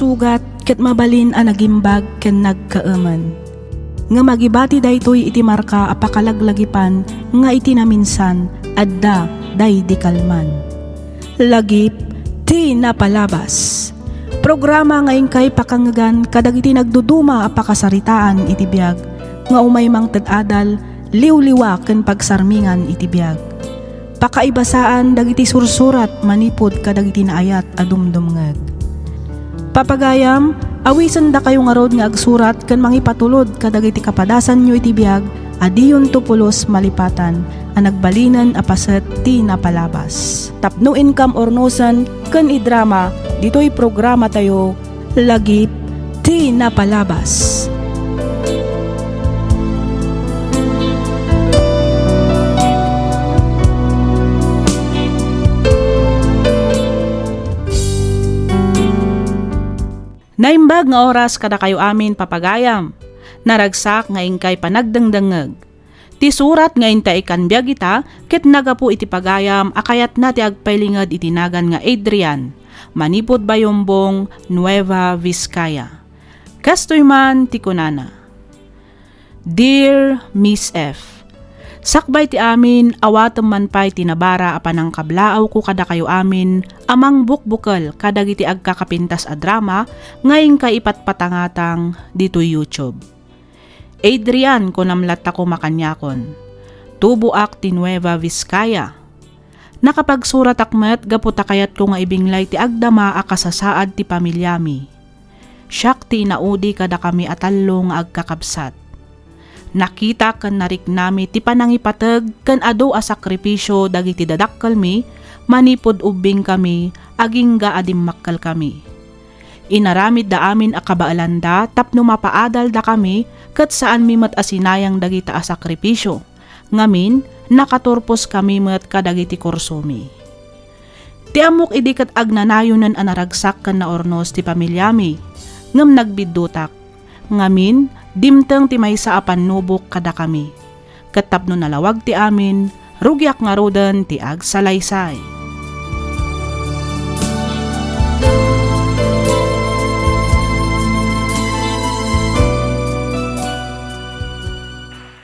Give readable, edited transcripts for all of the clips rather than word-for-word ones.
sugat ket mabalin a nagimbag ken nagkaaman. Nga magibati daytoy iti marka a pakalaglagipan nga iti naminsan adda day di kalman. Lagip ti napalabas. Programa ngayon kay pakangagan kadagiti nagduduma a pakasaritaan iti biag nga umay mang tadadal liwliwa ken pagsarmingan iti biag. Pakaibasaan dagiti sursurat manipod kadagiti naayat a dumdumngeg. Papagayam, awisan da kayo nga rod nga agsurat ken mangipatulod kadagiti kapadasan nyo iti biag adiyon tupulos malipatan a nagbalinan a paset ti napalabas. Tapno income ornosan ken idrama ditoy programa tayo lagip ti napalabas. Naimbag nga oras kada kayo amin papagayam. Naragsak nga ingkay panagdangdangeg. Ti surat nga inta ikanbiag ita ket nagapu iti pagayam akayat na ti agpailingad itinagan nga Adrian. Manipod Bayombong, Nueva Vizcaya. Kastoy man ti kunana. Dear Miss F. Sakbay ti amin, awatem man pa'y tinabara apan ang kablaaw ko kada kayo amin, amang bukbukal kadagiti agkakapintas a drama, ngayong kaipatpatangatang dito YouTube. Adrian ko namlat ako makanyakon. Tubuak ti Nueva Vizcaya. Nakapagsurat akmet gaputa kayat ko nga ibinglay ti agdama a kasasaad ti pamilyami. Siyak ti inaudi kada kami atallo nga agkakabsat. Nakita kan narik nami ti panangipateg kan ado a sakripisyo dagiti dadakkel mi, manipod ubing kami, aging gaadimmakkal kami. Inaramid da amin a kabaalanda tapno mapaadal da kami ket saan mi met asinayang dagita a sakripisyo. Ngamin, nakaturpos kami met kadagiti kursomi. Ti amok idikat agnanayonan a naragsak kan na ornos ti pamilyami, ngem nagbiddutak. Ngamin, dimteng ti maysa a pannubok kada kami. Katapno nalawag ti amin, rugyak nga roden ti agsalaysay.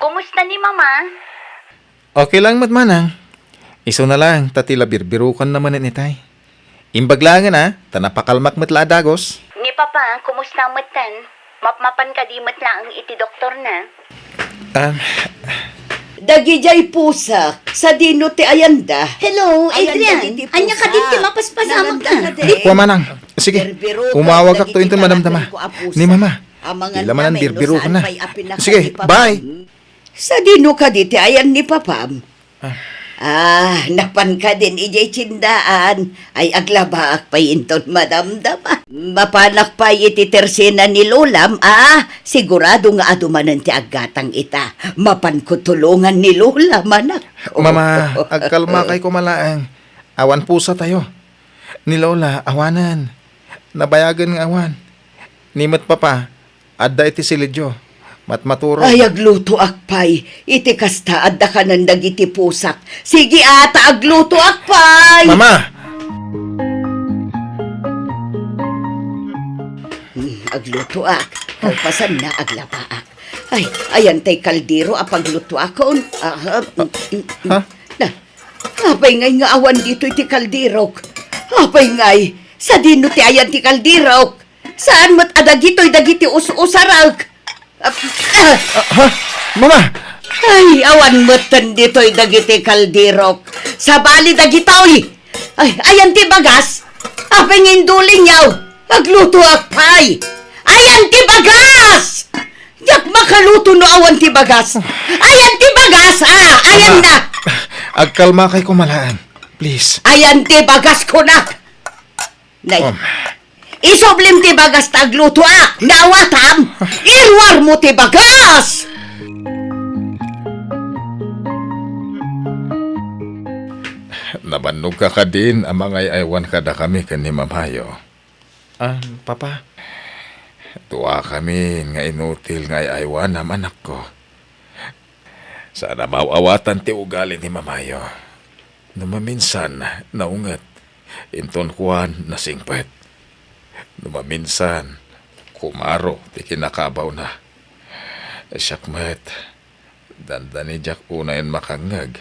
Kumusta ni Mama? Okay lang matmanang. Iso na lang, tatila birbirukan naman ni tay. Imbaglangan ha, tanapakalmak matla dagos. Ni Papa, kumusta matan? Mapmapan ka di matla ang iti doktor na. Dagijay pusak sa dino ti ayanda. Hello, Adrian. dagiti pusa. Anya ka din ti mapaspasamak ka. Kuha manang. Sige, umawag ako to inton madamdama. Ni mama. Ila man ang birbirukan na. Sige, bye. Sa dino ka di ti ayan ni Papam. Napan ka din ijay tsindaan. Ay aglabaak pa inton madamdama. Mapanak pa iti tersena ni Lolam, sigurado nga adumanan ti aggatang ita. Mapan ko tulungan ni Lola, manak. Mama, agkalma kay kumalaang. Awan pusa tayo. Ni Lola, awanan. Nabayagan nga awan. Nimot papa, adda iti silidyo. Matmaturo. Ay, agluto akpay. Iti kasta, adda ka ng dagiti pusak. Sige ata, agluto akpay! Mama! Agluto ak. Kalpasan na aglabaak. Ay, ayan tay kaldero apagluto akon. Ha? Apay ngay nga awan dito iti kaldirok. Apay ngay, sa dino ti ayan ti kaldirok. Saan mat adagito'y dagiti us-usarag? Ha? Mama! Ay, awan matan dito'y dagiti kaldirok. Sa bali dagito'y. Ay, ayan ti bagas. Apay nginduling yaw. Agluto akpay. Ayan ti bagas! Yak makaluto no awan ti bagas. Ayan ti bagas, ayan na. Agkalma kay kumalaan. Please. Ayan ti bagas ko na. Nay, isoblim ti bagas tagluto nawatam. Irwar mo ti bagas. Nabannog ka din ang mga aywan kada kami kani Mamayo. Papa. Tuwa kami nga inutil nga aywan ang anak ko. Sana mawawatan ti ugali ni Mamayo. Namaminsan naungat. Inton kuwan na singpet. Numaminsan, kumaro, ti kinakabaw na. Siyakmat, dandani jak unayan makangag.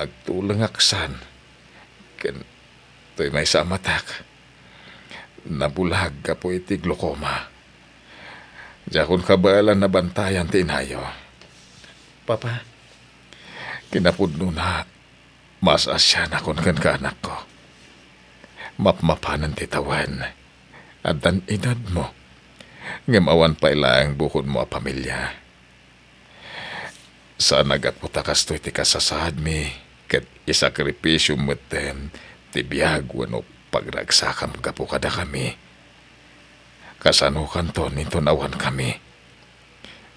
Agtulang aksan. Ken, to'y may sa matak. Nabulag ka po iti glukoma. Jakon kabalan na bantayan tinayo. Papa, kinapudno na mas asyan akon kan kaanak ko. Mapmapanan titawan. At dan edad mo. Ngamawan pa ilang bukod mo a pamilya. Saan nagaputakas to iti kasasad mi. Kat isakripisyo mo tibiyag wano pagragsakam ka po kada kami. Kasanukan to nito nawan kami.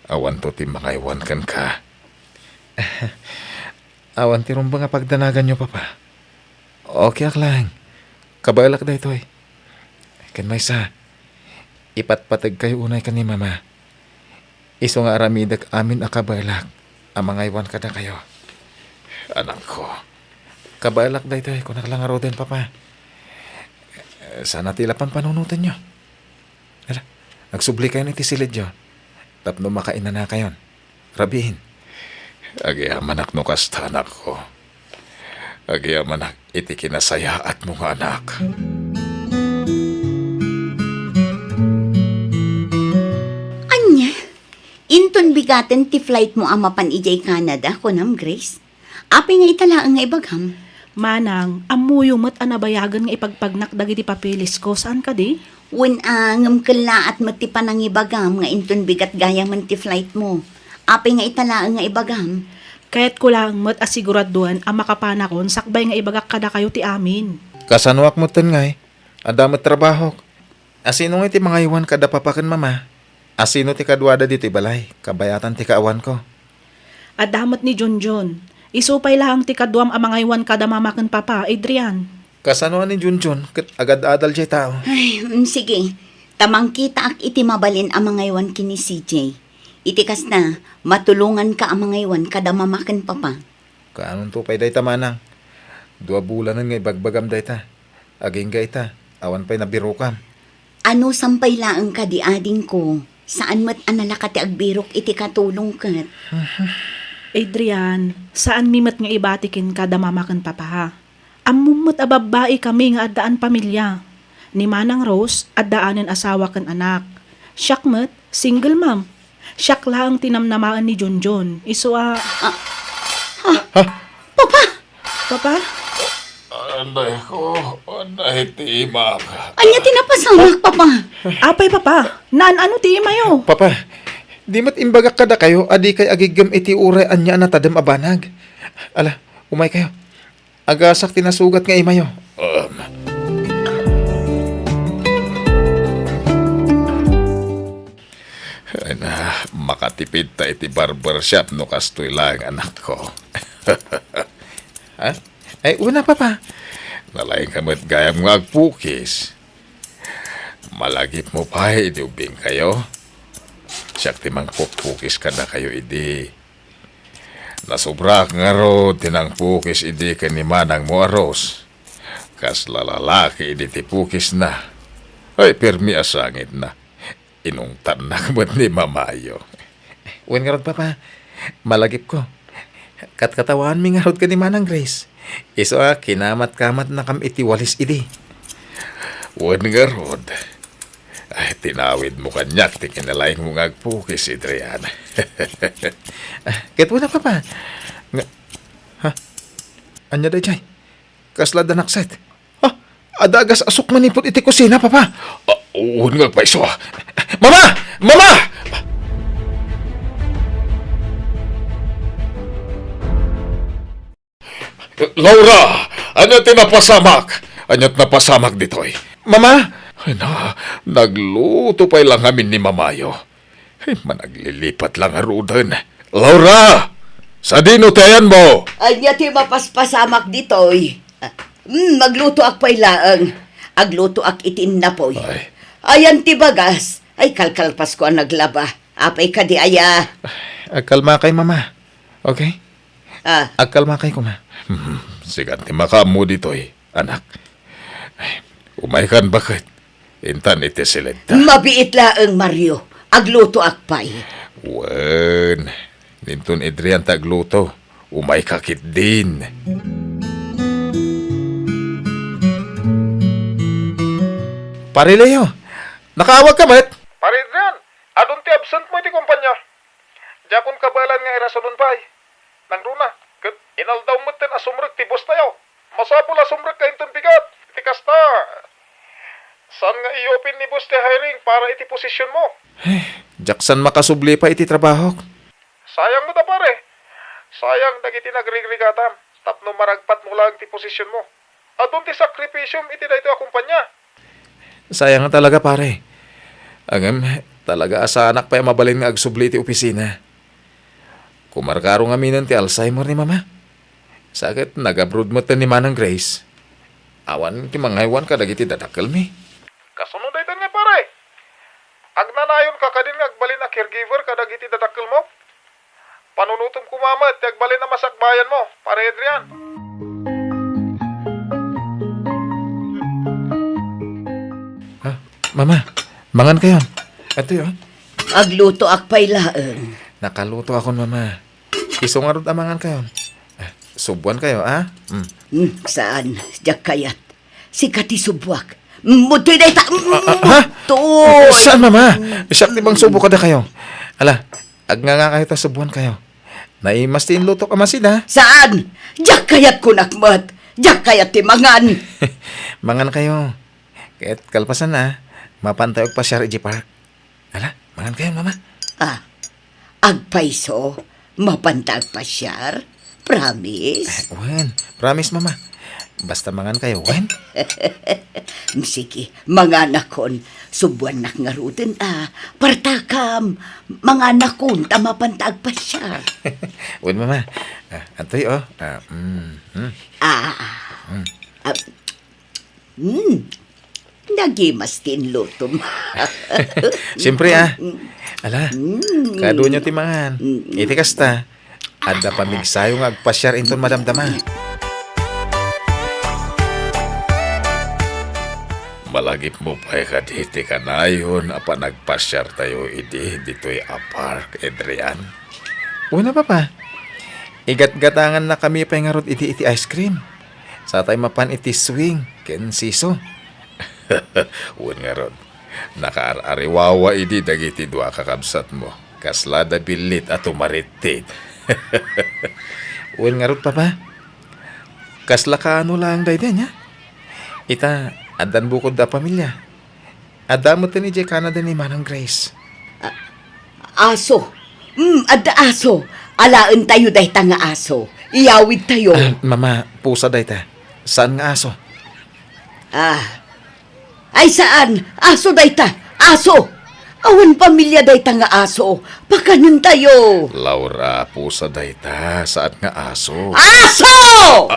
Awan to ti mga iwan kan ka. Awan ti rumba nga pagdanagan nyo, Papa. Okay ak lang. Kabalak da ito eh. Kan may sa, ipatpatag kayo unay ka ni Mama. Iso nga aramidag amin akabalak. Ang mga iwan ka na kayo. Anak ko, kabalak da ito eh. Kung nakalangaro din, Papa. Sana tila pang panunutan nyo. Hala, nagsubli kayo ng tisilid nyo. Tapno makain na kayon. Rabihin. Agiyaman ak no kasta anak ko. Agiyaman ak iti kinasaya at mga anak. Anya? Inton bigaten ti flight mo amapan ijay Canada, kunam Grace. Api nga italaang nga ibagham. Manang, amuyo mo't anabayagan nga ipagpagnak dagiti papilis ko. Saan ka di? Wen angam kala at matipan ang ibagam nga inton bigat gaya man ti flight mo. Api nga italaang nga ibagham. Kaya't ko lang mo't asiguraduan ang makapanakon sakbay nga ibagak kada kayo ti amin. Kasanuak mo ten ngay. Adamat trabaho. Asino nga iti mga iwan kada papakan Mama? Asino ti kadwada dito balay? Kabayatan ti kaawan ko. At damot ni Junjun. Isupay lang ti kadwam ang mga iwan kada mamakan Papa, Adrian. Kasanuan ni Junjun? Kat agad-adal jay tao. Ay, sige. Tamang kita ak iti mabalin ang mga iwan kini CJ. Itikas na, matulungan ka ang mga iwan kada mamakan Papa. Kaanon to pa'y day tamanang. 2 bulanan nga ibagbagam day ta. Aging gay ta. Awan pa'y nabirukam. Ano sampay laang ka di ading ko? Saan mat anala ka ti agbirok iti katulong kat? Adrian, saan mimat nga ibatikin kada mamakan Papa ha? Amumot ababae kami nga addaan pamilya. Ni Manang Rose, addaanan asawa kan anak. Syakmet, single mom. Syak lang tinamnamaan ni Junjun. Papa? Papa? Anday ko, anday timak. Anya tinapasamak, Papa? Apay Papa, naan ano ti imayo? Papa, di mat imbagak kada kayo, adi kay agigam iti uray anya na tadam abanag. Ala, umay kayo. Agasak tinasugat nga imayo. Ay na, makatipid ta iti barbershop no kastoy lang anak ko. Ha? Ay, una Papa. Nalaing kamat gayam nga agpukis. Malagip mo pa, idubing kayo. Siyak timang pukis ka na kayo, idi. Nasubrak nga ro, tinang pukis, idi ka ni Manang mo aros. Kas lalalaki, idi ti pukis na. Ay, permi asangit na. Inong tanak mo't ni Mamayo. Uwan nga rod, Papa. Malagip ko. Katkatawan mi nga rod ka ni Manang Grace. Iso kinamat-kamat na kam iti walis idi. Uwan nga rod. Ay, tinawid mo kanyak, ti kinalaing mo nga agpukis, Adrian. Ket mo na, Papa. Nga, ha? Anya da jay? Kasla da nakset. Ha? Adagas asok manipot iti kusina, Papa. Uwan nga paiso. Mama! Mama! Laura! Ano tinapasamak? Anyat napasamak ditoy? Mama! Ay na, nagluto pa lang amin ni Mamayo. Ay, managlilipat lang arudan. Laura! Sa dinutayan mo! Anya ti mapaspasamak ditoy. Magluto ak pa'y laang. Agluto ak itin na po'y. Ay. Ayan ti bagas. Ay kalkalpas ko ang naglaba. Apay ka di aya. Agkalma kay Mama. Okay? Agkalma kay kuma. Siganti makamu ditoy, anak. Ay, umay kan bakit? Intan iti silid ta. Mabiit laeng Mario, agluto akpay. Wen, nintun Adrian tagluto, umay kakit din. Pare Leo, nakaawag ka ba't? Pare Adrian, adun ti absent mo iti kumpanya. Jakon kabalan nga irasonon pa'y. Nangruna, kat inaldaw mo tin asumrek ti boss tayo. Masapul asumrek ka inton bigat. Iti kasta. Saan nga i-open ni boss ti hiring para iti posisyon mo? Jackson makasubli pa iti trabaho. Sayang mo ta pare. Sayang dagiti nagrigrigatam. Tapno maragpat mo lang ti posisyon mo. Adun ti sakripisyum iti dayto a kumpanya. Sayang talaga pare. Agam, talaga asa anak pa mabalin nga agsubli ti opisina. Kumarkaro nga minan ti Alzheimer ni mama. Sakit nag-abroad mo ni Manang Grace. Awan ti mangaywan ka dagiti dadakkel mi. Kasunod daytan nga pare. Agnanayon ka kadin nga agbalin na caregiver kadagiti dadakkel mo. Panunutom kumama ti agbalin na masakbayan mo, pare Adrian. Mama, mangan kayo. Ito yun. Agluto akpay laeng. Nakaluto ako, mama. Isungarod amangan kayo. Subuan kayo, ah? Saan? Diyak kayat. Si Kati Subwak. Mutoy na ita. Ha? Toy. Saan, mama? Siyak bang subo ka na kayo? Ala, agnga nga kayo ta subuan kayo. Naimas tin luto ka masina. Saan? Diyak kayat kunakmat. Diyak kayat timangan. Mangan kayo. Kahit kalpasan na, mapantay og pasyar iji park. Ala, mangan kayo, mama. Agpaiso. Mapantag pasyar. Promise. Wen, promise, mama. Basta mangan kayo, wen. Sige, mga nakon. Subuan nak nga rutin partakam. Mga nakon, tamapantag pasyar. Wen, mama. Antoy, oh. Nagimas tin lutom. Siyempre, Ala, kado nyo timangan. Iti kasta. Adda pamigsayo nga agpasyar inton madamdama. Malagip mo pa ka diti kanayon apa nagpasyar tayo dito'y apark, Adrian. Una pa. Igat-gatangan na kami pa nga rod iti ice cream. Sa tayo mapan iti swing, ken siso. Uwan nga rod. Nakaar-ariwawa idi dagiti dua kakabsat mo. Kaslada bilit at umaritit. Uwan nga rod pa. Kasla ka ano lang dayda niya. Ita, adan bukod da pamilya. Adamot ni Jay Canada ni Manang Grace. Aso. Ada aso. Alaan tayo dayta nga aso. Iyawid tayo. Mama, pusa dayta. Saan nga aso? Ay saan? Aso dayta. Aso. Awan pamilya dayta nga aso. Pakanon tayo. Laura, pusa dayta. Saan nga aso? Aso!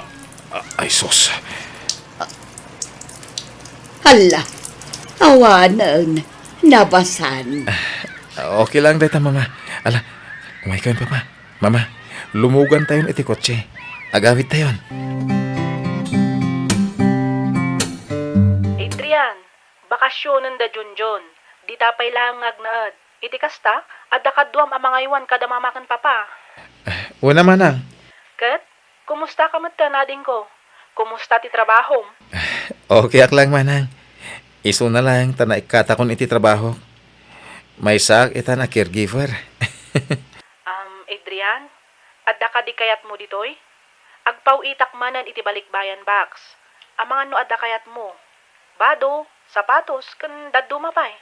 Ay, sus. Hala. Awanan. Nabasan. Okay lang dayta, mama. Ala, umay kayo, papa. Mama, lumugan tayon iti kotse. Agawid tayon. Adrian, bakasyonan da Junjun. Di tapay lang agnaad. Iti kasta, adda kadwam amangaywan kada mamakan papa. Una manang. Kat, kumusta ka nading ko? Kumusta ti trabahom? Okay ak lang manang. Iso na lang tana ikatakon iti trabaho. May sak ita na caregiver. Adrian, adda ka di kayat mo ditoy? Agpaw itak manan iti balikbayan box. Amangan no adda kayat mo. Bado, sapatos, kan daddo mapay.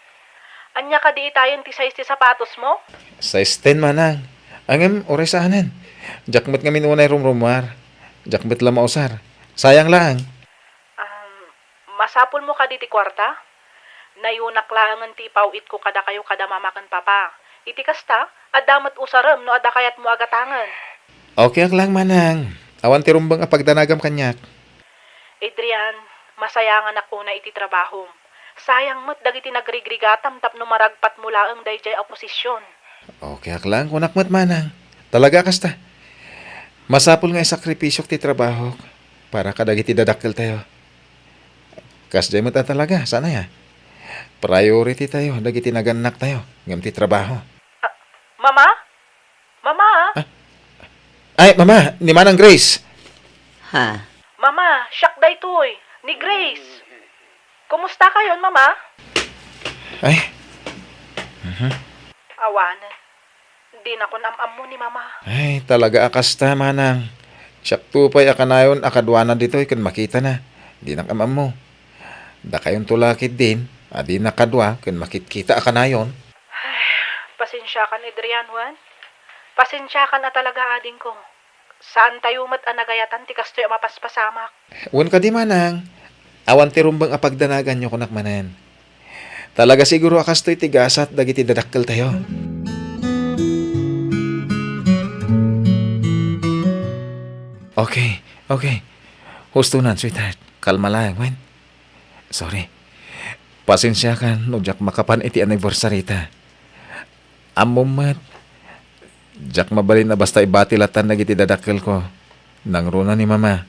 Anya ka di itayon ti size ti sapatos mo? Size 10 manang. Angem oresahanan. Jakmet nga minunay rumrumar. Jakmet la mausar. Sayang lang. Masapol mo ka di ti kwarta? Nayunak langan ti pawit ko kada kayo kada mamakan papa. Iti kasta, adamat usaram no adda kayat mo agatangan. Okay ak lang manang. Awan ti rumbang apagdanagam kanyak. Adrian, masayangan ako na iti trabaho. Sayang mo't dagiti nagrigrigatam tapno maragpat mula ang dayjay oposisyon. Okay ak lang kunak mat manang. Talaga kasta. Masapol nga isakripisyok ti trabaho para kadagiti dadakkel tayo. Kasjay mo ta talaga, sana ya. Priority tayo, dagiti naganak tayo. Ngamti trabaho. Mama? Mama? Ay, mama, ni Manang Grace. Ha? Mama, siyak day toy. Ni Grace. Kumusta kayon, Mama? Ay, Awanan. Di na ko namam mo ni Mama. ay, talaga akasta, Manang. Siyak tupay akanayon, akadwana dito, ikan makita na. Di na kamam mo. Da kayon tulakid din, adi nakadwa, kan makitkita akanayon. Pasensya ka ni Adrian, Juan. Pasensya ka na talaga, ading ko. Saan tayo mat anagayatan, tikas to'y mapaspasamak. Uwan ka di, Manang. Awan ti rumbang apagdanagan nyo kunak manan. Talaga siguro akas to'y tigasat, dagiti dadakkel tayo. Okay. Hustunan, sweetheart. Kalma lang, Wen. Sorry. Pasensya ka, no jak makapan iti anniversary ta. Amumat. Jak mabalin na basta ibatilatan na giti dadakkel ko. Nang runa ni Mama.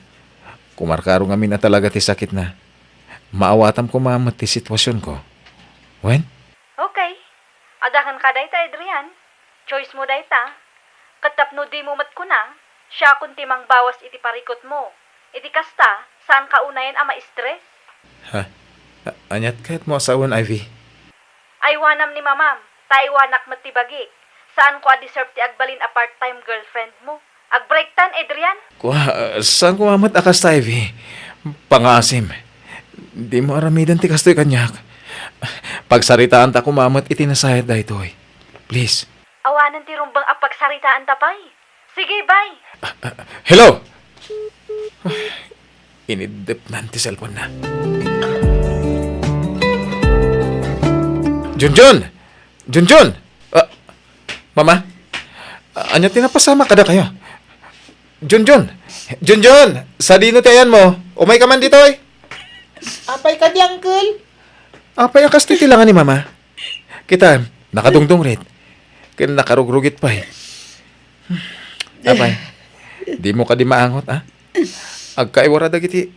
Kumarkaro ngamin na talaga ti sakit na. Maawatam ko mamat ti sitwasyon ko. Wen? Okay. Adakan ka dayta, Adrian. Choice mo dayta. Katapno di mo mat kunang, siya kunti mang bawas iti parikot mo. Iti kasta, saan ka unayan ama stress? Anyat kahit mo asawan, Ivy. Ay wanam ni mamam, taiwanak matibagik. Saan ko a-deserve ti agbalin a part-time girlfriend mo? Agbreaktan, Adrian? Saan ko mamat akas ta, Ivy? Pangasim. Di mo aramidan ti kastoy kanyak. Pagsaritaan ta kumamat itinasayad da itoy. Please. Awanan ti rumbang apagsaritaan tapay. Sige, bye. Hello! Inidip na ti cellphone na. Junjun! Mama? Anya tinapasama kada kayo? Junjun! Sa dino tayan mo? Umay ka man dito eh. Apay ka di, Uncle? Apay ang kastoy tilangan ni Mama. Kita, nakadungdong rin. Kaya nakarugrugit pa eh. Apay, di mo ka di maangot, ha? Agkaiwara dagiti.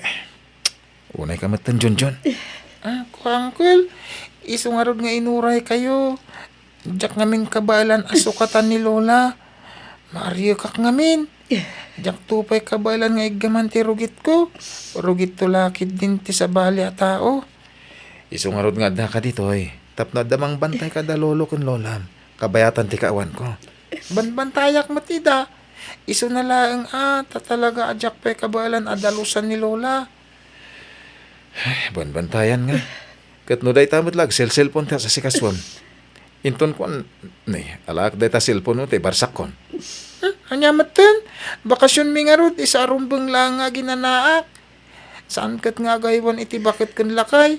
Unay ka matan, Junjun. Uncle, isungarod nga inuray kayo. Diyak ngamin kabalan asukatan ni Lola. Mario kak ngamin. Diyak tupay kabalan nga igaman ti rugit ko. Rugit tulakid din ti sa bali a tao. Isungarod nga da ka dito eh. Tapno damang bantay ka da lolo kun lolam. Kabayatan ti kaawan ko. Banbantayak matida. Iso na laang talaga adyak pa'y kabalan adalusan ni Lola. Banbantayan nga. Kat no day tamot lag, cellphone ta sa sikaswam. Inton ko, alak day ta cellphone no, te barsak kon. Anya matan, bakasyon mi nga rod, isa rumbang lang nga ginanaak. Saan kat nga agaywan iti bakit kan lakay?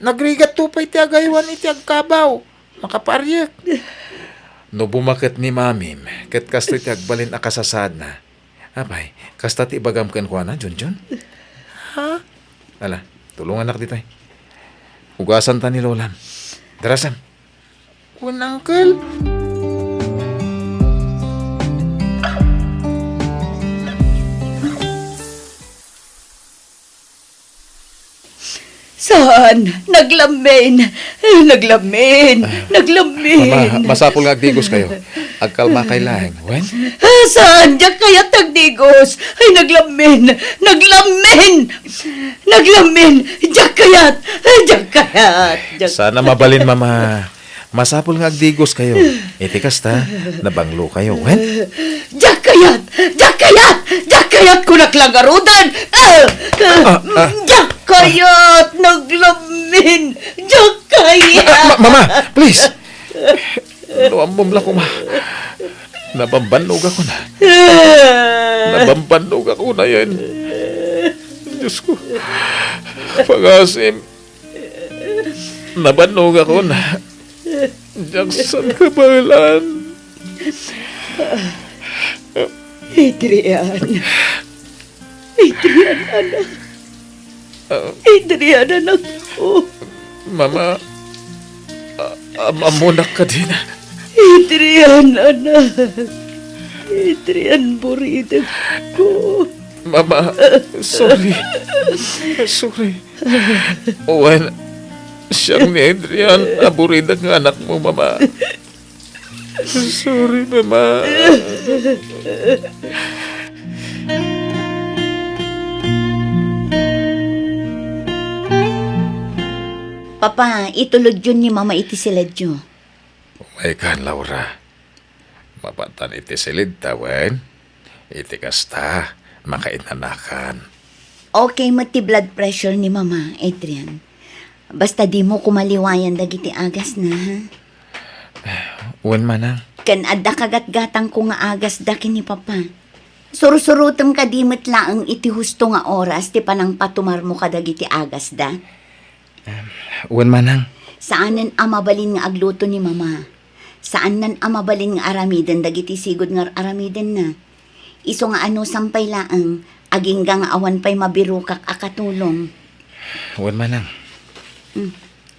Nagrigat tupay ti agaywan iti agkabaw. Makaparyak. No bumaket ni mamim, kat kastoy ti agbalin akasasad na. Apay, kasta ti ibagam ken kwa na, Junjun? Ha? Ala, tulungan nak dito eh. Ugasan ta ni lolam. Darasan. Kun, Uncle. Saan? Naglamin. Mama, masapol nga agdigos kayo. Agkalma kay lahing. Wen? Saan? Diyak kaya tagdigos. Ay, naglamin. Diyak kayat. Sana mabalin, Mama. Masapol nga agdigos kayo. Itikas ta, nabanglo kayo. Wen? Diyak kayat ko naklagarudan. Diyak kayat. Naglamin. Diyak kayat. Mama, please. Luambom lang ko, ma. Nabambanog ako na. Yan. Diyos ko. Pag-asim. Nabanog ako na. Jackson kabalan. Adrian, anak. Adrian, anak ko. Mama, amunak ka din. Adrian, anak. Adrian, buridag ko. Mama, sorry. Owen, Siyang ni Adrian, aburida ng anak mo, mama. Sorry, mama. Papa, itulod yun ni Mama iti siladyo. Umay ka, Laura. Mapatan iti silid tawan. Iti kasta, makainanakan. Okay mati blood pressure ni Mama, Adrian. Basta di mo kumaliwayan dagiti agas na, ha? Uwan manang. Kan adda kagat-gatang ko nga agas dakin ni Papa. Surusurutang kadimit laang iti husto nga oras ti panang patumar mo kadagiti agas da. Uwan manang. Saanan amabalin nga agluto ni Mama? Saan nan amabalin nga aramiden dagiti sigod nga aramiden na? Iso nga ano sampay laang, aging nga awan pa'y mabirukak akatulong. Uwan manang.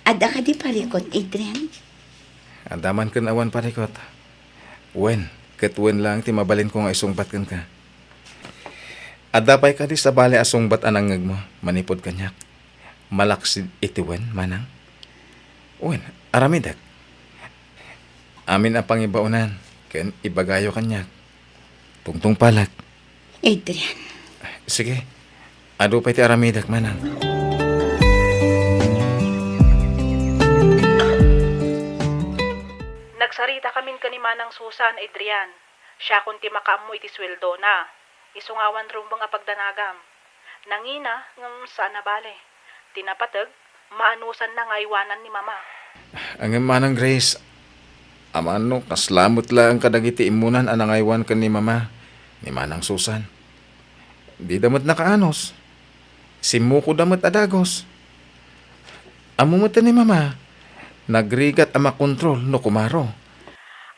Adda ka di parikot, Adrian? Andaman kan awan parikot. Uwan, katwen lang ti mabalin ko nga isungbat kan ka. Adapay ka di sa bali asungbat anangag mo, manipod kanyak. Malaksid itiwen, manang. Uwan, aramidak. Amin ang pangibaunan, kan ibagayo kanyak. Tungtung palat. Adrian, Sige, ado pa iti aramidak, manang. Nagsarita kamin kanimanang Susan, Adrian. Siya kunti makaammo iti sweldo na. Isungawan rumbang apagdanagam. Nangina, saan na bale. Tinapatag, maanusan na nga iwanan ni Mama. Ang manang Grace, amano, kaslamot lang kadagiti imunan anangaywan ka ni Mama, ni Manang Susan. Di damat nakaanos. Simuko damat adagos. Amumuta ni Mama, nagrigat ama kontrol no kumaro.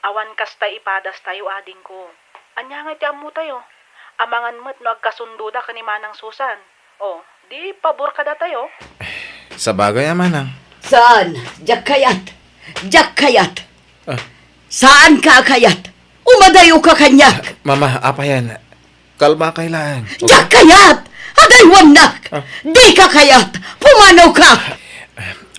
Awan kasta ipadas tayo ading ko. Anya nga iti amu tayo. Amangan mo't no agkasundo da ka ni Manang Susan. O, di pabor ka da tayo. Sa bagay, Manang. Saan? Diyak kayat. Diyak kayat. Ah. Saan ka kayat? Umadayo ka kanyak. Mama, apa yan? Kalma kailangan. Diyak kayat! Aday wanak! Di ka kayat! Pumanaw ka!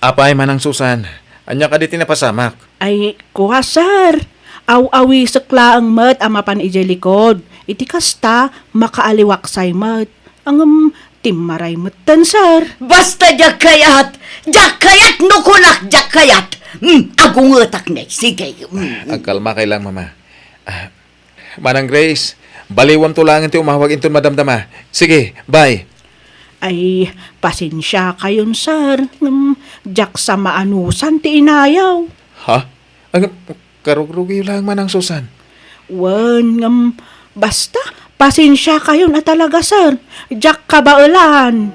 Apay, Manang Susan. Anya ka di tinapasamak. Ay, kuha sir. Aw-awi sakla ang mat amapan ijay likod. Iti kasta, makaaliwaksay mat. Ang timmaray matan, sir. Basta diyak kayat! Diyak kayat no kulak diyak kayat! Agungetak na. Sige. Ang kalma kailang, Mama. Manang Grace, baliwan to lang ti umawag inton madamdama. Sige, bye. Ay, pasensya kayon, sir. Diyak sa maanusan ti inayaw. Ha? Ang karugrugi lang, Manang Susan. Wan, basta, pasensya kayo na talaga, sir. Diyak kabaulan.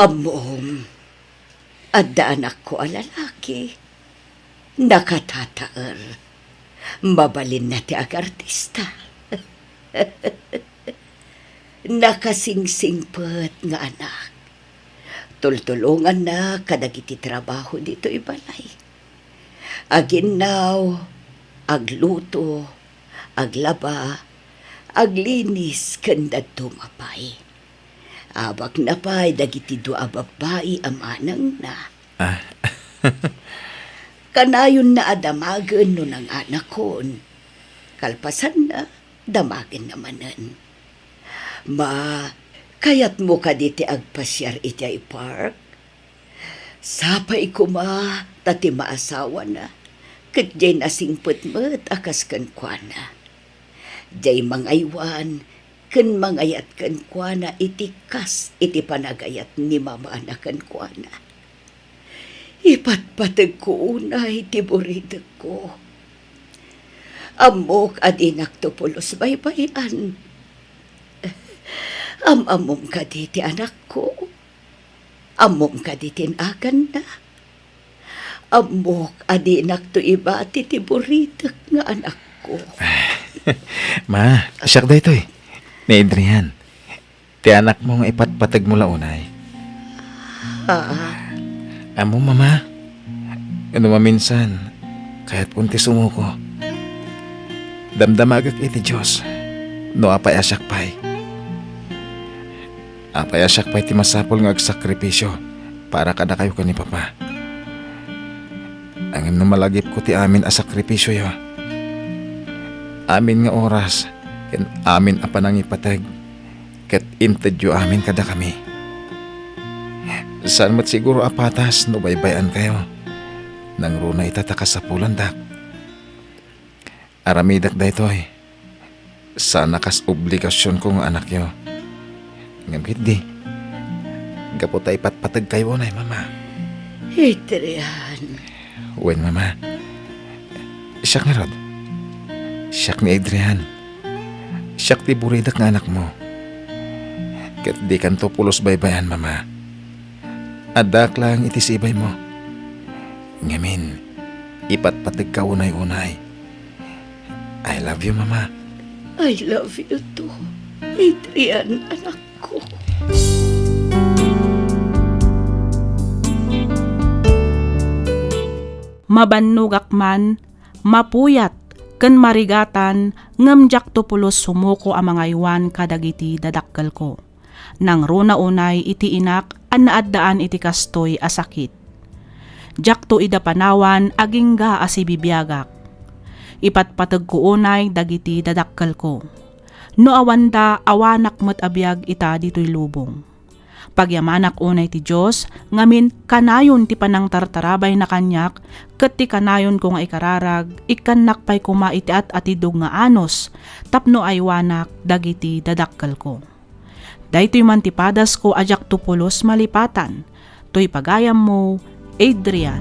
Amom, adda anak ko a lalaki. Nakatataer. Mabalin na ti ag artista. Nakasingsingpet nga anak. Tultulungan na kadagiti trabaho dito ibalay. Aginaw, agluto, aglaba, aglinis kanda tumapay. Abak na pa'y dagiti dua babae amanang na. Kanayon na adamagan no ng anak kon. Kalpasan na, damagan namanan. Kayat mo ka diti agpasyar iti park? Sapay ko tati maasawa na. Kat jay nasingput mo't akas kan kwa na. Jay mangaywan, kan mangayat kan kwa na iti kas iti panagayat ni Mama na kan kwa na. Ipatpatag ko unay iti buridag ko. Amok adinak to pulos baybayan. Amom ka diti anak ko. Amom ka diti agan na. Amok adinak to iba ti buridag nga anak ko. Ma, siyak da ito eh. Ni Adrian. Ti anak mong ipatpatag mula unay. Amo, Mama. Ano maminsan, kahit punti sumuko. Damdamagak iti Diyos. No apay asyak pay. Apaya siya pa'y timasapol nga agsakripisyo para kada kayo ka ni Papa. Angin na malagip ko ti amin a sakripisyo yo. Amin nga oras, ken amin a panangipatag, ket intedyo amin kada kami. Saan mat siguro apatas no baybayan kayo, nang runa itataka sa pulandak. Aramidak daytoy, sana kas obligasyon ko nga anak yo. Ngamit di, gapo tayo patpatag kayo na Mama. Adrian. Wen, Mama. Siyak nga Rod. Siyak ni Adrian. Siyak ti buridak nga anak mo. Kat di kanto pulos baybayan, Mama. Adak lang itisibay mo. Ngamin, ipatpatag ka unay-unay. I love you, Mama. I love you too. Adrian, anak ko. Mabannugak man, mapuyat, ken marigatan, ngamjak to pulos sumuko ang mga iwan kadagiti dadakkel ko. Nang runa unay iti inak, an naaddaan iti kastoy asakit. Jak to ida panawan, agingga asibibiyagak. Ipatpatag ko unay dagiti dadakkel ko. No awanda, awanak mat abiyag ita dito'y lubong. Pagyamanak unay ti Diyos, ngamin kanayon ti panang tartarabay na kanyak, ket ti kanayon ko nga ikararag, ikanak pa'y kumaiti at atidog nga anos, tapno ay wanak dagiti dadakkel ko. Daytoy man ti padas ko ajak tupulos malipatan, to'y pagayam mo, Adrian.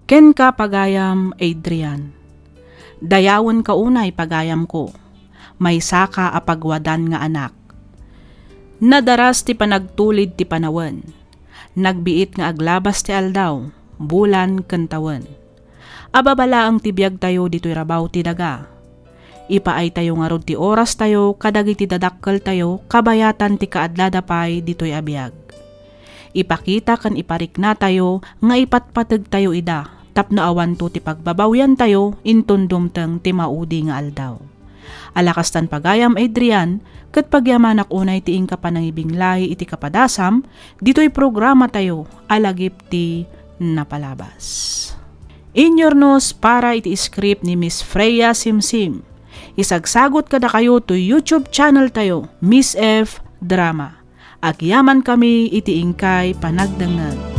Ken ka pagayam, Adrian. Dayawon ka unay pagayam ko, may saka apagwadan nga anak. Nadaras ti panagtulid ti panawen, nagbiit nga aglabas ti aldaw, bulan kantawan. Ababala ang tibiyag tayo dito'y rabaw ti daga. Ipaay tayo nga rod ti oras tayo, kadagiti dadakkel tayo, kabayatan ti kaadladapay dito'y abiyag. Ipakita kan iparik na tayo, nga ipatpatag tayo ida, tapno awan to ti pagbabawyan tayo, intundumteng ti maudi nga aldaw. Alakastan pagayam Adrian, ket pagyamanak unay ti ingka panangibinglay iti kapadasam, dito'y programa tayo, alagip ti napalabas. Inyornos para iti script ni Miss Freya Simsim. Isagsagot kada kayo to YouTube channel tayo, Miss F Drama. Agyaman kami iti ingkay panagdangag.